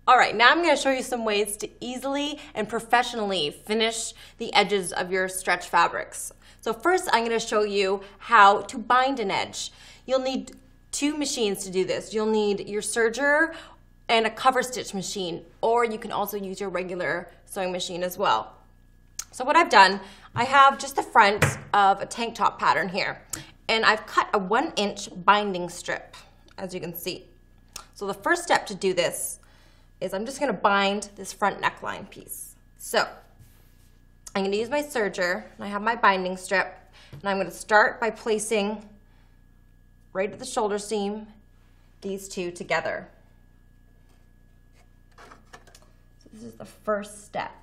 All right, now I'm going to show you some ways to easily and professionally finish the edges of your stretch fabrics. So first, I'm going to show you how to bind an edge. You'll need two machines to do this. You'll need your serger and a cover stitch machine, or you can also use your regular sewing machine as well. So what I've done, I have just the front of a tank top pattern here, and I've cut a 1-inch binding strip, as you can see. So the first step to do this is I'm just going to bind this front neckline piece. So I'm going to use my serger, and I have my binding strip, and I'm going to start by placing right at the shoulder seam these two together. So this is the first step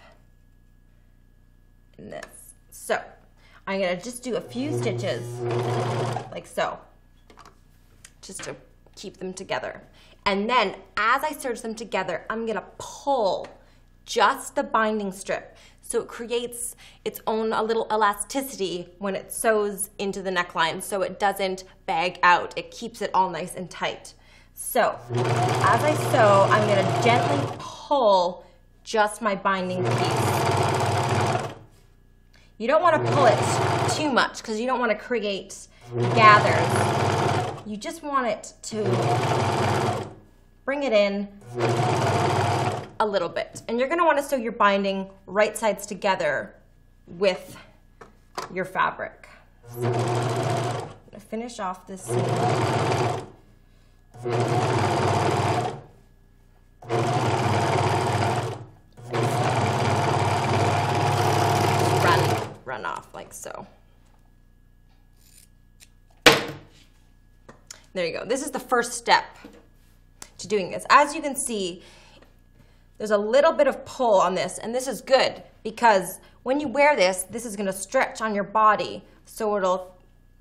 in this. So I'm going to just do a few stitches like so, just to keep them together. And then as I serge them together, I'm going to pull just the binding strip so it creates its own a little elasticity when it sews into the neckline so it doesn't bag out. It keeps it all nice and tight. So as I sew, I'm going to gently pull just my binding piece. You don't want to pull it too much because you don't want to create gathers. You just want it to bring it in a little bit. And you're going to want to sew your binding right sides together with your fabric. So I'm going to finish off this seam. Run off like so. There you go. This is the first step to doing this. As you can see, there's a little bit of pull on this, and this is good because when you wear this, this is going to stretch on your body, so it'll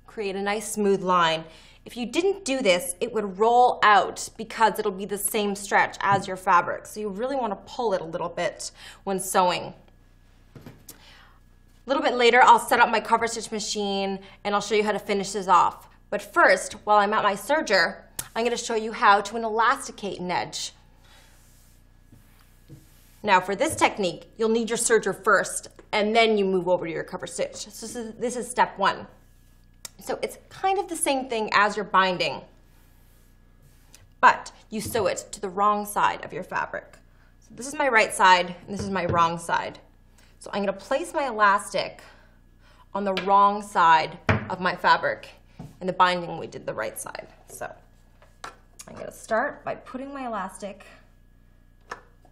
create a nice smooth line. If you didn't do this, it would roll out because it'll be the same stretch as your fabric. So you really want to pull it a little bit when sewing. A little bit later, I'll set up my cover stitch machine and I'll show you how to finish this off. But first, while I'm at my serger, I'm going to show you how to elasticate an edge. Now for this technique, you'll need your serger first, and then you move over to your cover stitch. So this is step one. So it's kind of the same thing as your binding, but you sew it to the wrong side of your fabric. So this is my right side, and this is my wrong side. So I'm going to place my elastic on the wrong side of my fabric. In the binding, we did the right side. So I'm going to start by putting my elastic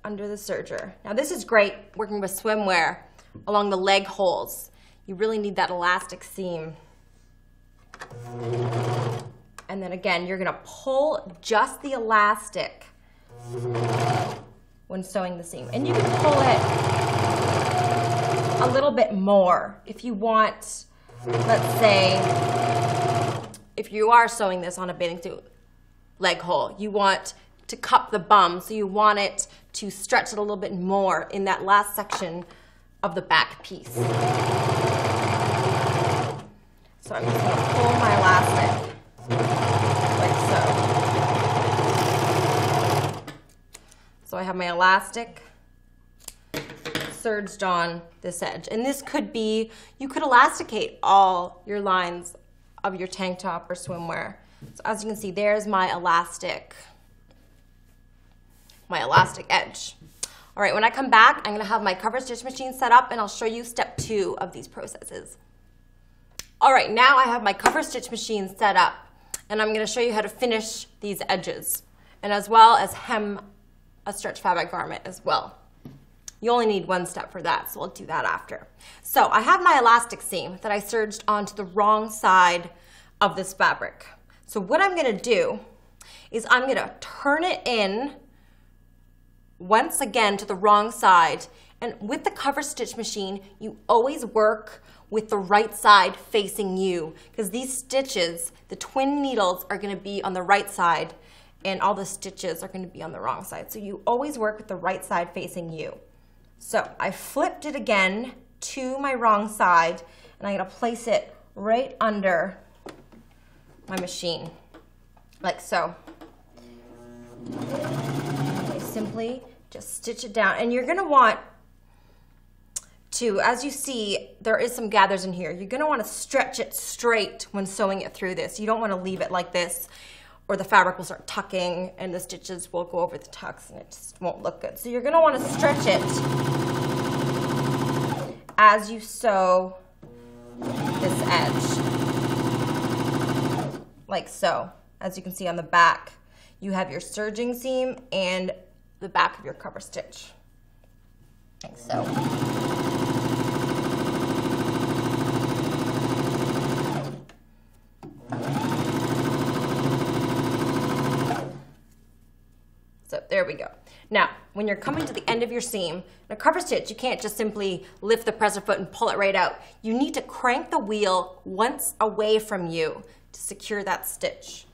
under the serger. Now this is great working with swimwear along the leg holes. You really need that elastic seam. And then again, you're going to pull just the elastic when sewing the seam. And you can pull it a little bit more if you want. Let's say if you are sewing this on a bathing suit leg hole, you want to cup the bum, so you want it to stretch it a little bit more in that last section of the back piece. So I'm just going to pull my elastic like so. So I have my elastic serged on this edge. And this could be, you could elasticate all your lines of your tank top or swimwear. So as you can see, there's my elastic edge. All right, when I come back, I'm gonna have my cover stitch machine set up and I'll show you step 2 of these processes. All right, now I have my cover stitch machine set up and I'm gonna show you how to finish these edges and as well as hem a stretch fabric garment as well. You only need one step for that, so we'll do that after. So I have my elastic seam that I serged onto the wrong side of this fabric. So what I'm gonna do is I'm gonna turn it in once again to the wrong side, and with the cover stitch machine, you always work with the right side facing you because these stitches, the twin needles, are gonna be on the right side and all the stitches are gonna be on the wrong side. So you always work with the right side facing you. So I flipped it again to my wrong side and I'm gonna place it right under my machine, like so. I simply Just stitch it down. And you're gonna want to, as you see, there is some gathers in here. You're gonna wanna stretch it straight when sewing it through this. You don't wanna leave it like this, or the fabric will start tucking and the stitches will go over the tucks and it just won't look good. So you're gonna wanna stretch it as you sew this edge, like so. As you can see on the back, you have your serging seam and the back of your cover stitch, like so. So there we go. Now, when you're coming to the end of your seam, in a cover stitch, you can't just simply lift the presser foot and pull it right out. You need to crank the wheel once away from you to secure that stitch.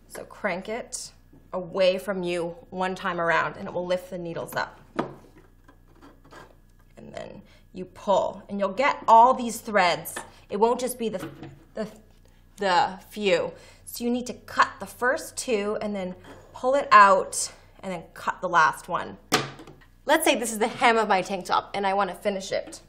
So crank it away from you one time around and it will lift the needles up. And then you pull and you'll get all these threads. It won't just be the few. So you need to cut the first two and then pull it out and then cut the last one. Let's say this is the hem of my tank top and I want to finish it.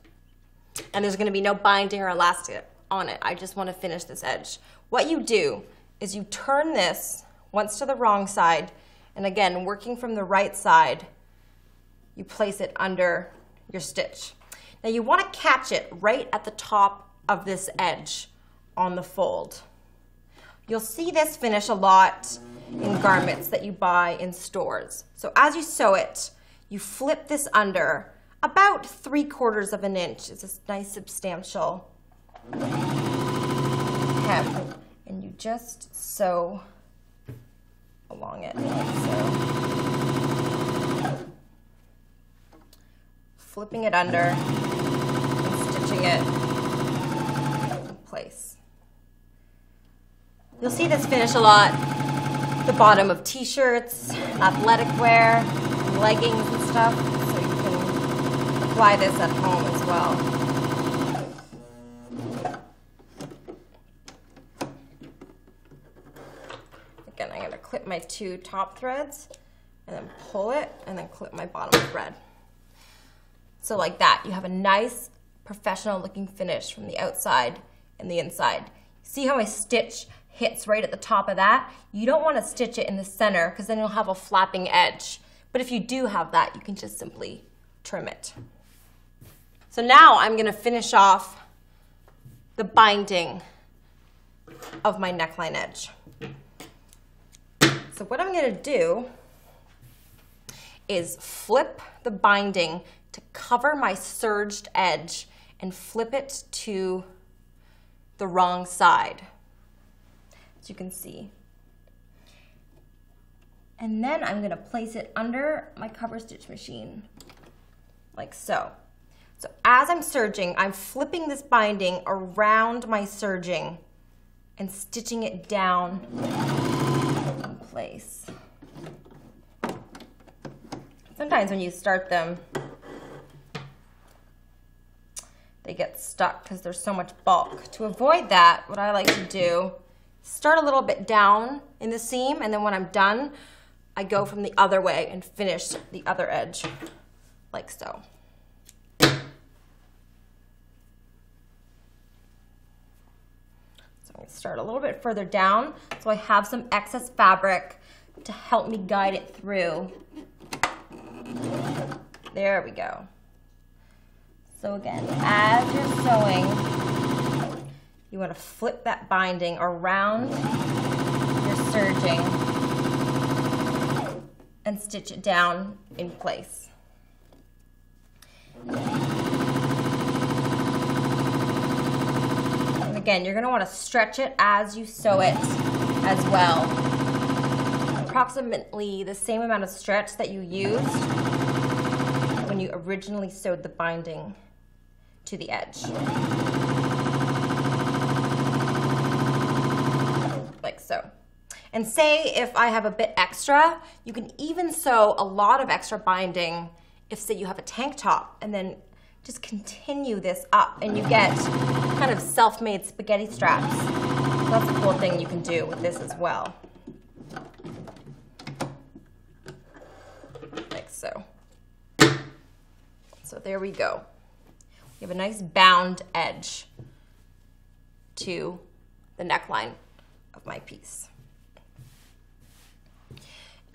And there's going to be no binding or elastic on it. I just want to finish this edge. What you do is you turn this once to the wrong side, and again, working from the right side, you place it under your stitch. Now you want to catch it right at the top of this edge on the fold. You'll see this finish a lot in garments that you buy in stores. So as you sew it, you flip this under about 3/4 of an inch. It's a nice substantial hem. And you just sew along it like so. Flipping it under and stitching it in place. You'll see this finish a lot at the bottom of t-shirts, athletic wear, leggings and stuff, so you can apply this at home as well. Again, I'm going to clip my 2 top threads and then pull it and then clip my bottom thread. So like that, you have a nice professional looking finish from the outside and the inside. See how my stitch hits right at the top of that? You don't want to stitch it in the center because then you'll have a flapping edge. But if you do have that, you can just simply trim it. So now I'm going to finish off the binding of my neckline edge. So what I'm going to do is flip the binding to cover my serged edge and flip it to the wrong side, as you can see. And then I'm going to place it under my cover stitch machine, like so. So as I'm serging, I'm flipping this binding around my serging and stitching it down in place. Sometimes when you start them, they get stuck because there's so much bulk. To avoid that, what I like to do, start a little bit down in the seam, and then when I'm done, I go from the other way and finish the other edge, like so. So I'm going to start a little bit further down so I have some excess fabric to help me guide it through. There we go. So again, as you're sewing, you want to flip that binding around your serging and stitch it down in place. And again, you're going to want to stretch it as you sew it as well. Approximately the same amount of stretch that you used when you originally sewed the binding to the edge. Like so. And say if I have a bit extra, you can even sew a lot of extra binding if, say, you have a tank top, and then just continue this up and you get kind of self-made spaghetti straps. So that's a cool thing you can do with this as well. Like so. So there we go. We have a nice bound edge to the neckline of my piece.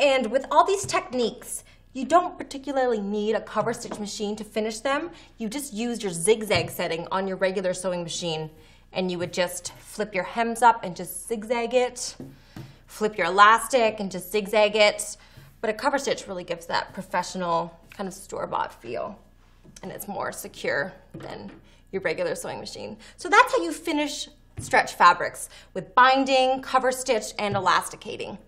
And with all these techniques, you don't particularly need a cover stitch machine to finish them. You just use your zigzag setting on your regular sewing machine, and you would just flip your hems up and just zigzag it, flip your elastic and just zigzag it. But a cover stitch really gives that professional kind of store-bought feel, and it's more secure than your regular sewing machine. So that's how you finish stretch fabrics, with binding, cover stitch, and elasticating.